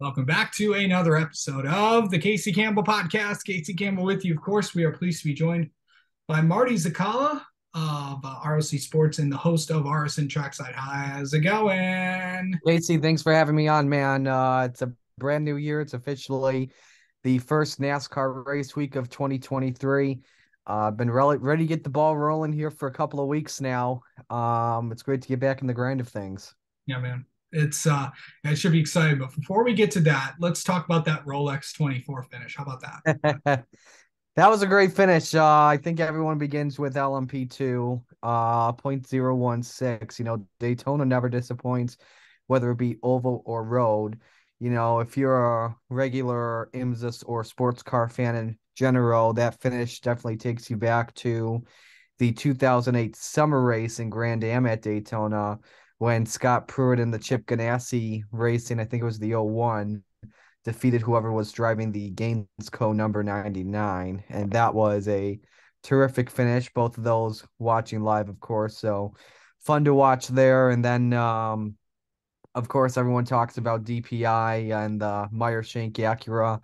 Welcome back to another episode of the Casey Campbell Podcast. Casey Campbell with you. Of course, we are pleased to be joined by Marty Czekala of ROC Sports and the host of RSN Trackside. How's it going? Casey, thanks for having me on, man. It's a brand new year. It's officially the first NASCAR race week of 2023. Been ready to get the ball rolling here for a couple of weeks now. It's great to get back in the grind of things. Yeah, man. It should be exciting. But before we get to that, let's talk about that Rolex 24 finish. How about that? That was a great finish. I think everyone begins with LMP2, 0.016. Daytona never disappoints, whether it be oval or road. If you're a regular IMSA or sports car fan in general, that finish definitely takes you back to the 2008 summer race in Grand Am at Daytona when Scott Pruitt and the Chip Ganassi racing, I think it was the '01, defeated whoever was driving the Gainesco number 99. And that was a terrific finish. Both of those watching live, of course. So fun to watch there. And then, of course, everyone talks about DPI and the Meyer Shank Acura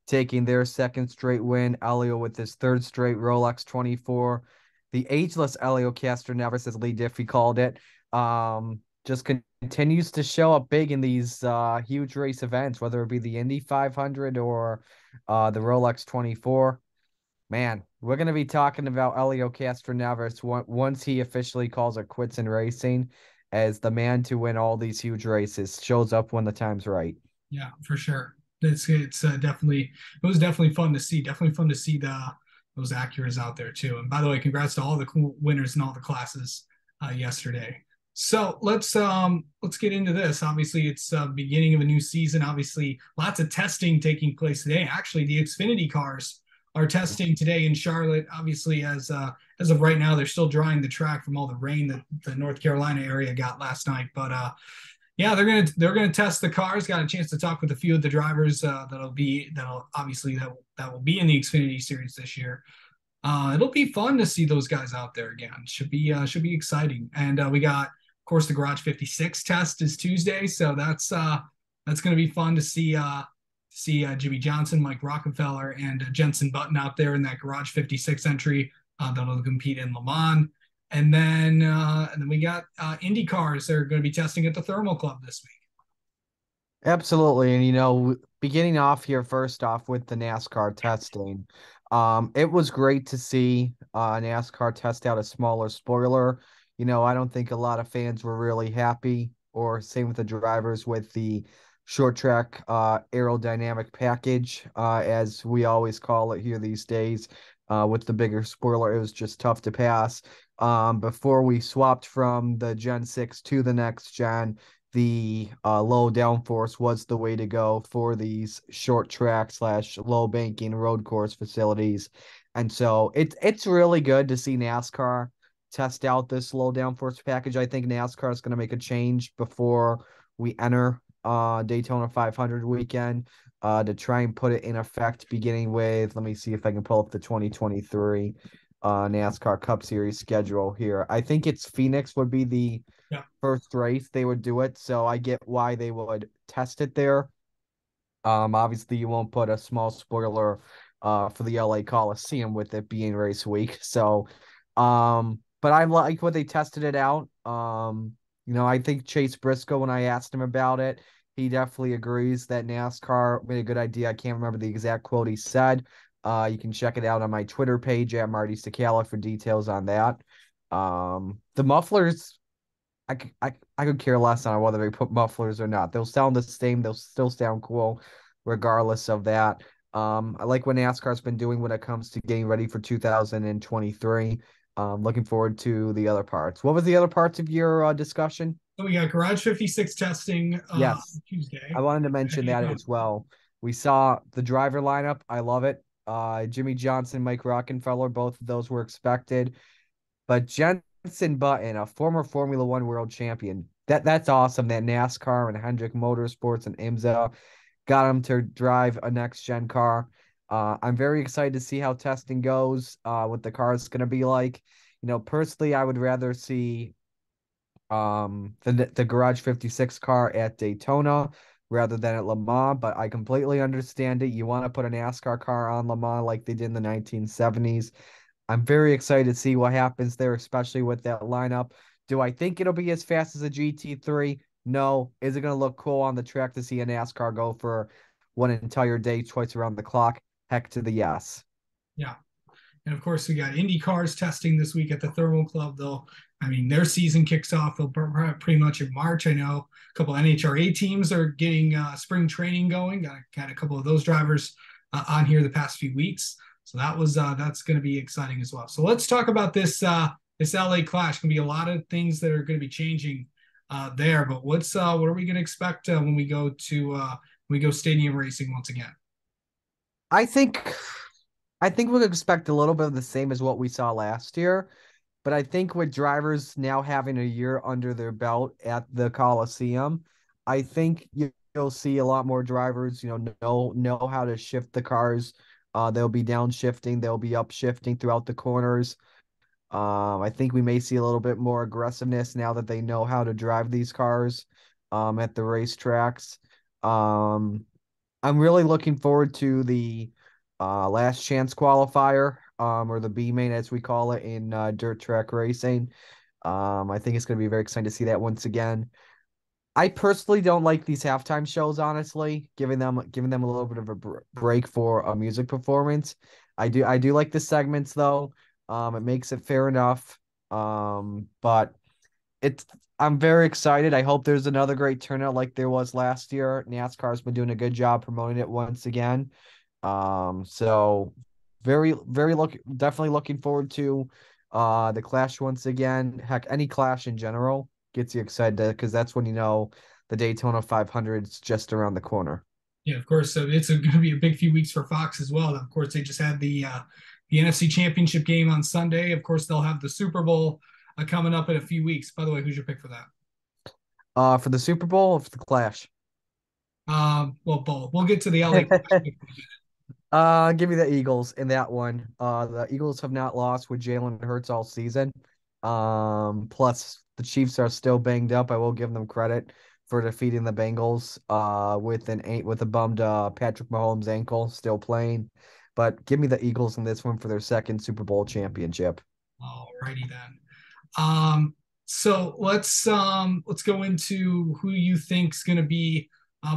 taking their second straight win. Elio with his third straight Rolex 24. The ageless Elio Castroneves, as Lee Diffie called it, just continues to show up big in these huge race events, whether it be the Indy 500 or the Rolex 24. Man, we're going to be talking about Elio Castroneves once he officially calls it quits in racing as the man to win all these huge races, shows up when the time's right. Yeah, for sure. It's definitely it was definitely fun to see. Definitely fun to see those Acuras out there too. And by the way, congrats to all the cool winners in all the classes yesterday. So let's get into this. Obviously, it's beginning of a new season. Obviously, lots of testing taking place today. Actually, the Xfinity cars are testing today in Charlotte. Obviously, as of right now, they're still drying the track from all the rain that the North Carolina area got last night. But yeah, they're gonna test the cars. Got a chance to talk with a few of the drivers that'll obviously that will be in the Xfinity series this year. It'll be fun to see those guys out there again. Should be exciting. And we got, of course, the Garage 56 test is Tuesday, so that's going to be fun to see Jimmy Johnson, Mike Rockefeller, and Jenson Button out there in that Garage 56 entry that'll compete in Le Mans. And then we got Indy cars that are going to be testing at the Thermal Club this week. Absolutely. And, beginning off here, first off with the NASCAR testing, it was great to see NASCAR test out a smaller spoiler. I don't think a lot of fans were really happy, or same with the drivers, with the short track aerodynamic package, as we always call it here these days. With the bigger spoiler, it was just tough to pass. Before we swapped from the Gen 6 to the next gen, the low downforce was the way to go for these short track slash low banking road course facilities. And so it's really good to see NASCAR test out this low downforce package. I think NASCAR is going to make a change before we enter Daytona 500 weekend to try and put it in effect beginning with, let me see if I can pull up the 2023 NASCAR Cup Series schedule here. I think it's Phoenix would be the Yeah. first race they would do it, so I get why they would test it there. Obviously you won't put a small spoiler for the LA Coliseum with it being race week. So but I like what they tested it out. I think Chase Briscoe, when I asked him about it, he definitely agrees that NASCAR made a good idea. I can't remember the exact quote he said. You can check it out on my Twitter page at Marty Czekala for details on that. The mufflers, I could care less on whether they put mufflers or not. They'll sound the same. They'll still sound cool, regardless of that. I like what NASCAR's been doing when it comes to getting ready for 2023. Looking forward to the other parts. What was the other parts of your discussion? So we got Garage 56 testing Yes, I Tuesday. wanted to mention that as well. We saw the driver lineup. I love it. Jimmy Johnson, Mike Rockenfeller, both of those were expected. But Jenson Button, a former Formula One world champion, that's awesome that NASCAR and Hendrick Motorsports and IMSA got him to drive a next gen car. I'm very excited to see how testing goes, what the car is going to be like. Personally, I would rather see the Garage 56 car at Daytona. rather than at Le Mans, but I completely understand it. You want to put a NASCAR car on Le Mans like they did in the 1970s. I'm very excited to see what happens there, especially with that lineup. Do I think it'll be as fast as a GT3? No. Is it going to look cool on the track to see a NASCAR go for one entire day, twice around the clock? Heck to the yes. Yeah. And of course, we got Indy cars testing this week at the Thermal Club, though. I mean, their season kicks off pretty much in March. I know a couple of NHRA teams are getting spring training going. Got a couple of those drivers on here the past few weeks. So that's going to be exciting as well. So let's talk about this LA Clash. Going to be a lot of things that are going to be changing there. But what are we going to expect when we go stadium racing once again? I think I think we'll expect a little bit of the same as what we saw last year. But I think with drivers now having a year under their belt at the Coliseum, I think you'll see a lot more drivers, know how to shift the cars. They'll be downshifting, they'll be upshifting throughout the corners. I think we may see a little bit more aggressiveness now that they know how to drive these cars at the racetracks. Um, I'm really looking forward to the last chance qualifier, or the B main as we call it in dirt track racing. I think it's going to be very exciting to see that once again. I personally don't like these halftime shows, honestly, giving them a little bit of a break for a music performance. I do like the segments though. It makes it fair enough. But it's I'm very excited. I hope there's another great turnout like there was last year. NASCAR's been doing a good job promoting it once again. So definitely looking forward to the Clash once again. Heck, any Clash in general gets you excited because that's when you know the Daytona 500 is just around the corner. Yeah, of course. So it's going to be a big few weeks for Fox as well. Of course, they just had the NFC Championship game on Sunday. Of course, they'll have the Super Bowl coming up in a few weeks. By the way, who's your pick for that? For the Super Bowl or for the Clash? Well, both. We'll get to the LA Clash. Give me the Eagles in that one. The Eagles have not lost with Jalen Hurts all season. Plus the Chiefs are still banged up. I will give them credit for defeating the Bengals with a bummed Patrick Mahomes ankle still playing. But give me the Eagles in this one for their second Super Bowl championship. Alrighty then. So let's go into who you think's going to be.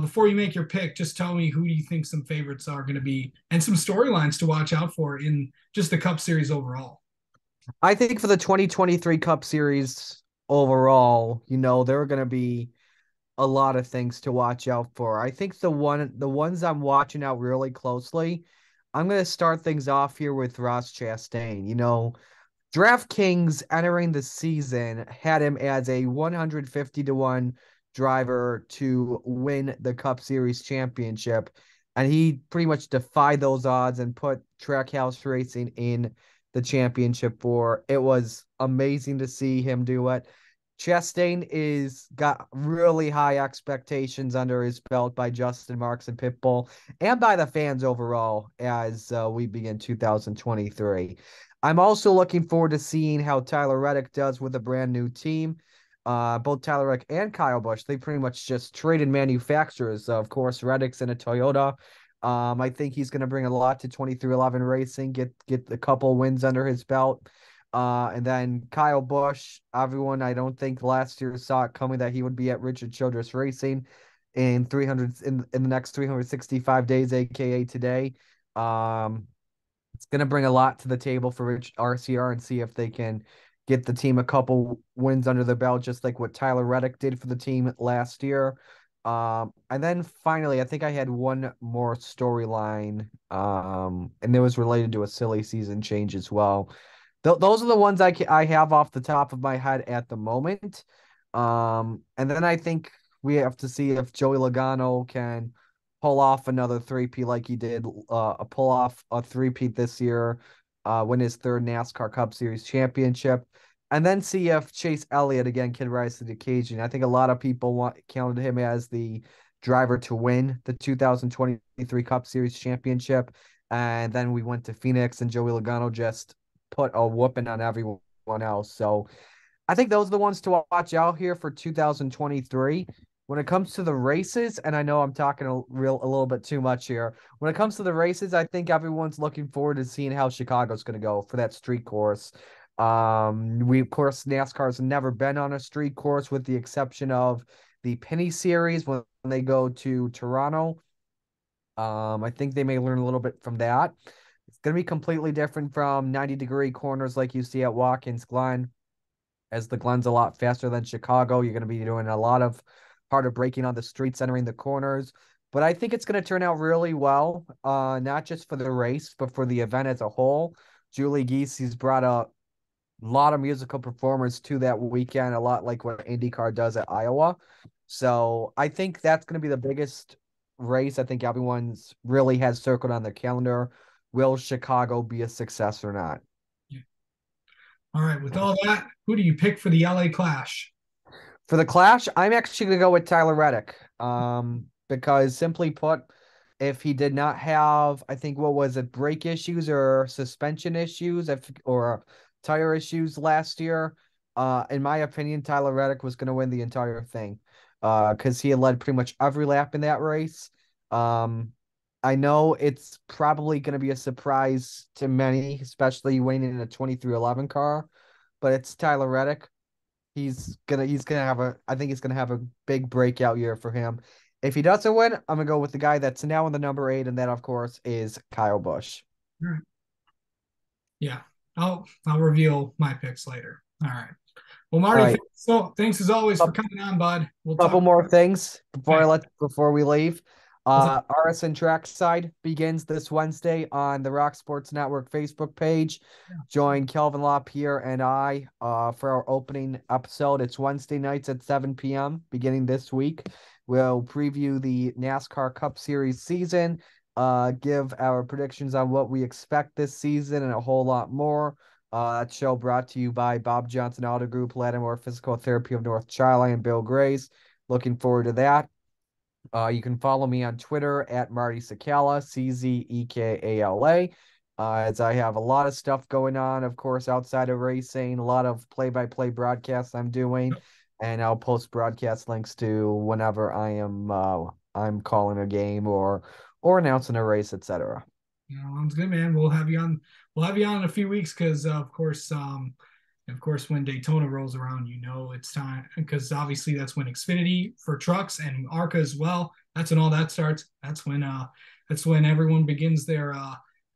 Before you make your pick, just tell me who you think some favorites are going to be and some storylines to watch out for in just the Cup Series overall. I think for the 2023 Cup Series overall, there are going to be a lot of things to watch out for. I think the ones I'm watching out really closely, I'm going to start things off here with Ross Chastain. DraftKings entering the season had him as a 150 to 1 driver to win the Cup Series championship. And he pretty much defied those odds and put Trackhouse Racing in the championship for. It was amazing to see him do it. Chastain is got really high expectations under his belt by Justin Marks and Pitbull and by the fans overall as we begin 2023. I'm also looking forward to seeing how Tyler Reddick does with a brand new team. Both Tyler Reddick and Kyle Busch, they pretty much just traded manufacturers. Of course, Reddick's in a Toyota. I think he's going to bring a lot to 23XI Racing, get a couple wins under his belt. And then Kyle Busch, everyone, I don't think last year saw it coming that he would be at Richard Childress Racing in the next 365 days, aka today. It's going to bring a lot to the table for Rich RCR and see if they can get the team a couple wins under the belt, just like what Tyler Reddick did for the team last year. And then finally, I think I had one more storyline, and it was related to a silly season change as well. Those are the ones I have off the top of my head at the moment. And then I think we have to see if Joey Logano can pull off another three-peat like he did, pull off a three-peat this year, win his third NASCAR Cup Series championship, and then see if Chase Elliott again can rise to the occasion. I think a lot of people counted him as the driver to win the 2023 Cup Series championship, and then we went to Phoenix and Joey Logano just put a whooping on everyone else. So I think those are the ones to watch out here for 2023. when it comes to the races, and I know I'm talking a little bit too much here. When it comes to the races, I think everyone's looking forward to seeing how Chicago's going to go for that street course. We of course NASCAR's never been on a street course with the exception of the Penny Series when they go to Toronto. I think they may learn a little bit from that. It's going to be completely different from 90-degree corners like you see at Watkins Glen, as the Glen's a lot faster than Chicago. You're going to be doing a lot of harder braking on the streets, entering the corners. But I think it's going to turn out really well, not just for the race, but for the event as a whole. Julie Geese's brought a lot of musical performers to that weekend, a lot like what IndyCar does at Iowa. So I think that's going to be the biggest race I think everyone's really has circled on their calendar. Will Chicago be a success or not? Yeah. All right. With all that, who do you pick for the LA Clash? For the Clash, I'm actually going to go with Tyler Reddick. Because simply put, if he did not have, I think, what was it, brake issues or suspension issues, or tire issues last year, in my opinion, Tyler Reddick was going to win the entire thing. Because he had led pretty much every lap in that race. Um, I know it's probably going to be a surprise to many, especially winning in a 2311 car, but it's Tyler Reddick. He's gonna have a I think he's gonna have a big breakout year for him. If he doesn't win, I'm gonna go with the guy that's now in the number 8, and that of course is Kyle Busch. All right. Yeah. I'll reveal my picks later. All right. Well, All Marty, right, thanks as always for coming on, bud. We'll couple talk. more things Okay. before we leave. What's up? RSN Trackside begins this Wednesday on the Rock Sports Network Facebook page. Join Kelvin LaPierre and I for our opening episode. It's Wednesday nights at 7 p.m. beginning this week. We'll preview the NASCAR Cup Series season, give our predictions on what we expect this season, and a whole lot more. That show brought to you by Bob Johnson Auto Group, Lattimore Physical Therapy of North Charlie, and Bill Grays. Looking forward to that. You can follow me on Twitter at Marty Czekala, Czekala, as I have a lot of stuff going on, of course, outside of racing, a lot of play-by-play broadcasts I'm doing, and I'll post broadcast links to whenever I'm calling a game or announcing a race, etc. Sounds good, man. We'll have you on. We'll have you on in a few weeks because, of course, when Daytona rolls around, it's time because obviously that's when Xfinity for trucks and ARCA as well. That's when all that starts. That's when everyone begins their.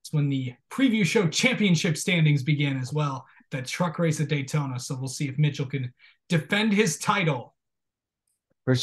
It's when the preview show championship standings begin as well. That truck race at Daytona. So we'll see if Mitchell can defend his title. For sure.